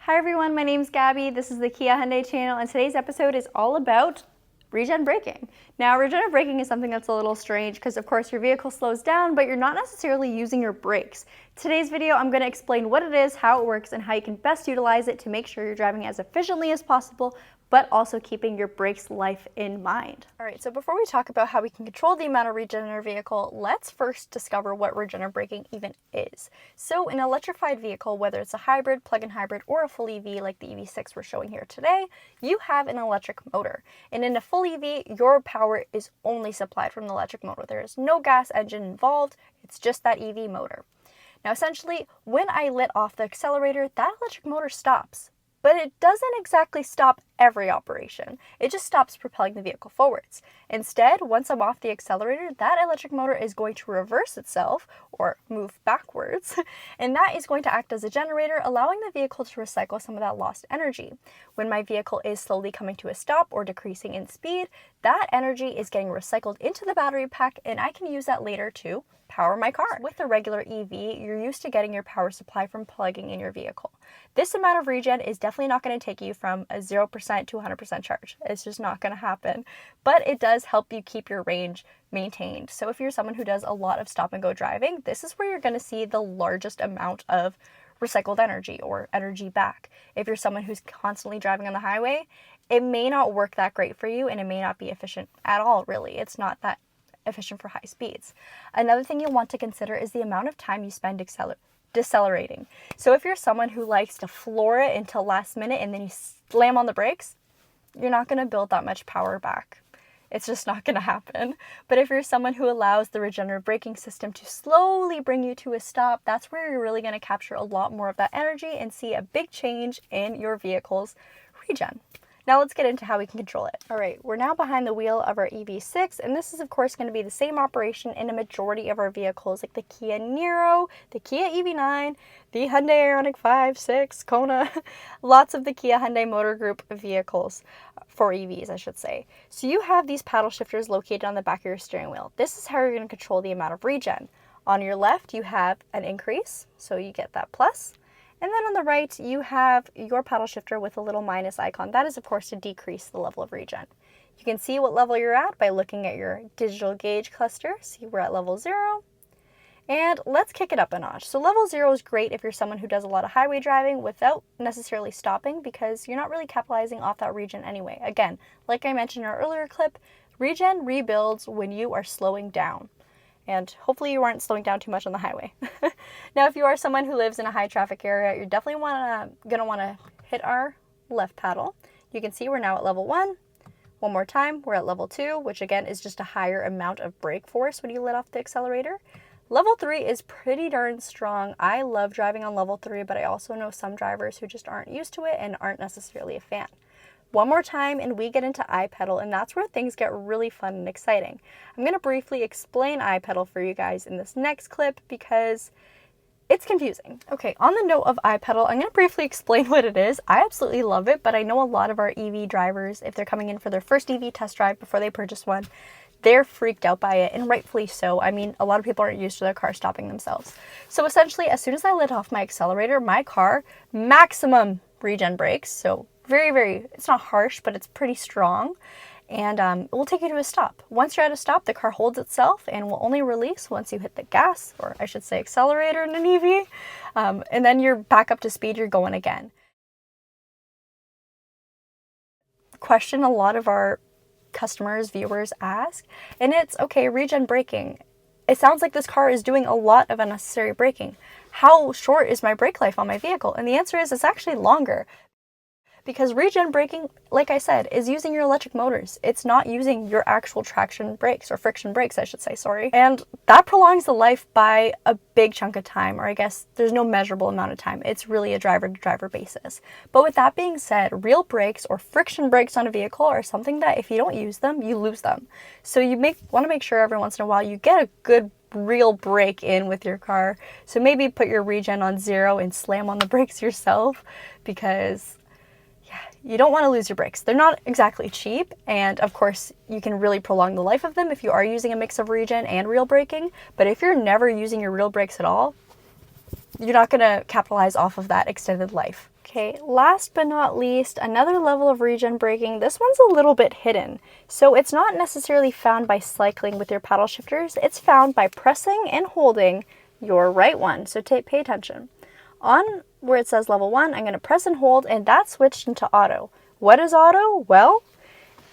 Hi everyone, my name's Gabi. This is the Kia Hyundai channel, and today's episode is all about regen braking. Now, regenerative braking is something that's a little strange because of course your vehicle slows down, but you're not necessarily using your brakes. Today's video, I'm going to explain what it is, how it works, and how you can best utilize it to make sure you're driving as efficiently as possible, but also keeping your brakes life in mind. All right, so before we talk about how we can control the amount of regen in our vehicle, let's first discover what regenerative braking even is. So an electrified vehicle, whether it's a hybrid, plug-in hybrid, or a full EV like the EV6 we're showing here today, you have an electric motor. And in a full EV, your power is only supplied from the electric motor. There is no gas engine involved, it's just that EV motor. Now essentially, when I let off the accelerator, that electric motor stops. But it doesn't exactly stop every operation. It just stops propelling the vehicle forwards. Instead, once I'm off the accelerator, that electric motor is going to reverse itself or move backwards, and that is going to act as a generator, allowing the vehicle to recycle some of that lost energy. When my vehicle is slowly coming to a stop or decreasing in speed, that energy is getting recycled into the battery pack, and I can use that later to power my car. With a regular EV, you're used to getting your power supply from plugging in your vehicle. This amount of regen is definitely not going to take you from a 0% to 100% charge. It's just not going to happen. But it does help you keep your range maintained. So if you're someone who does a lot of stop and go driving, this is where you're going to see the largest amount of recycled energy or energy back. If you're someone who's constantly driving on the highway, it may not work that great for you and it may not be efficient at all, really. It's not that efficient for high speeds. Another thing you'll want to consider is the amount of time you spend decelerating. So if you're someone who likes to floor it until last minute and then you slam on the brakes, you're not going to build that much power back. It's just not going to happen. But if you're someone who allows the regenerative braking system to slowly bring you to a stop, that's where you're really going to capture a lot more of that energy and see a big change in your vehicle's regen. Now let's get into how we can control it. All right, we're now behind the wheel of our EV6, and this is of course going to be the same operation in a majority of our vehicles, like the Kia Niro, the Kia EV9, the Hyundai Ioniq 5, 6, Kona, lots of the Kia Hyundai Motor Group vehicles, for EVs I should say. So you have these paddle shifters located on the back of your steering wheel. This is how you're going to control the amount of regen. On your left, you have an increase, so you get that plus. And then on the right, you have your paddle shifter with a little minus icon. That is, of course, to decrease the level of regen. You can see what level you're at by looking at your digital gauge cluster. See, we're at level 0. And let's kick it up a notch. So level 0 is great if you're someone who does a lot of highway driving without necessarily stopping, because you're not really capitalizing off that regen anyway. Again, like I mentioned in our earlier clip, regen rebuilds when you are slowing down. And hopefully you aren't slowing down too much on the highway. Now, if you are someone who lives in a high traffic area, you're definitely gonna wanna hit our left paddle. You can see we're now at level 1. One more time, we're at level 2, which again is just a higher amount of brake force when you let off the accelerator. Level 3 is pretty darn strong. I love driving on level 3, but I also know some drivers who just aren't used to it and aren't necessarily a fan. One more time and we get into I-pedal, and that's where things get really fun and exciting. I'm going to briefly explain I-pedal for you guys in this next clip because it's confusing. Okay, on the note of I-pedal, I'm going to briefly explain what it is. I absolutely love it, but I know a lot of our EV drivers, if they're coming in for their first EV test drive before they purchase one, they're freaked out by it, and rightfully so. I mean, a lot of people aren't used to their car stopping themselves. So essentially, as soon as I let off my accelerator, my car maximum regen brakes, so very, it's not harsh, but it's pretty strong, and it will take you to a stop. Once you're at a stop, the car holds itself and will only release once you hit the gas, or I should say accelerator in an EV, and then you're back up to speed, you're going again. Question a lot of our customers, viewers ask, and it's, okay, regen braking. It sounds like this car is doing a lot of unnecessary braking. How short is my brake life on my vehicle? And the answer is it's actually longer. Because regen braking, like I said, is using your electric motors. It's not using your actual traction brakes, or friction brakes, I should say, sorry. And that prolongs the life by a big chunk of time, or I guess there's no measurable amount of time. It's really a driver-to-driver basis. But with that being said, real brakes or friction brakes on a vehicle are something that if you don't use them, you lose them. So you want to make sure every once in a while you get a good real brake in with your car. So maybe put your regen on 0 and slam on the brakes yourself, because you don't want to lose your brakes. They're not exactly cheap, and of course you can really prolong the life of them if you are using a mix of regen and real braking, but if you're never using your real brakes at all, you're not going to capitalize off of that extended life. Okay, last but not least, another level of regen braking. This one's a little bit hidden. So it's not necessarily found by cycling with your paddle shifters. It's found by pressing and holding your right one. So pay attention. On where it says level 1, I'm going to press and hold, and that switched into auto. What is auto? Well,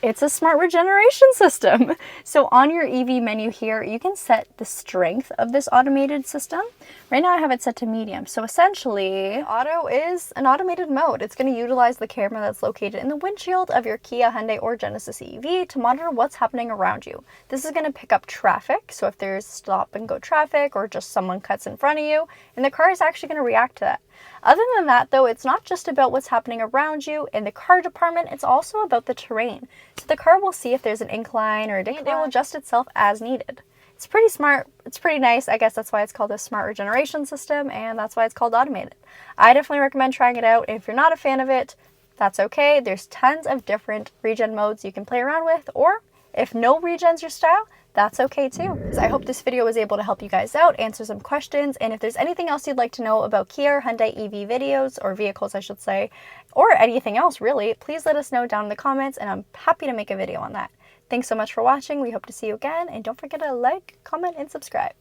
it's a smart regeneration system. So on your EV menu here, you can set the strength of this automated system. Right now I have it set to medium. So essentially, auto is an automated mode. It's going to utilize the camera that's located in the windshield of your Kia, Hyundai, or Genesis EV to monitor what's happening around you. This is going to pick up traffic. So if there's stop and go traffic or just someone cuts in front of you, and the car is actually going to react to that. Other than that, though, it's not just about what's happening around you in the car department, it's also about the terrain. So the car will see if there's an incline or a decline. It will adjust itself as needed. It's pretty smart. It's pretty nice. I guess that's why it's called a smart regeneration system, and that's why it's called automated. I definitely recommend trying it out. If you're not a fan of it, that's okay. There's tons of different regen modes you can play around with, or if no regen's your style, that's okay too. So I hope this video was able to help you guys out, answer some questions, and if there's anything else you'd like to know about Kia or Hyundai EV videos, or vehicles I should say, or anything else really, please let us know down in the comments, and I'm happy to make a video on that. Thanks so much for watching. We hope to see you again, and don't forget to like, comment, and subscribe.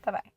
Bye-bye.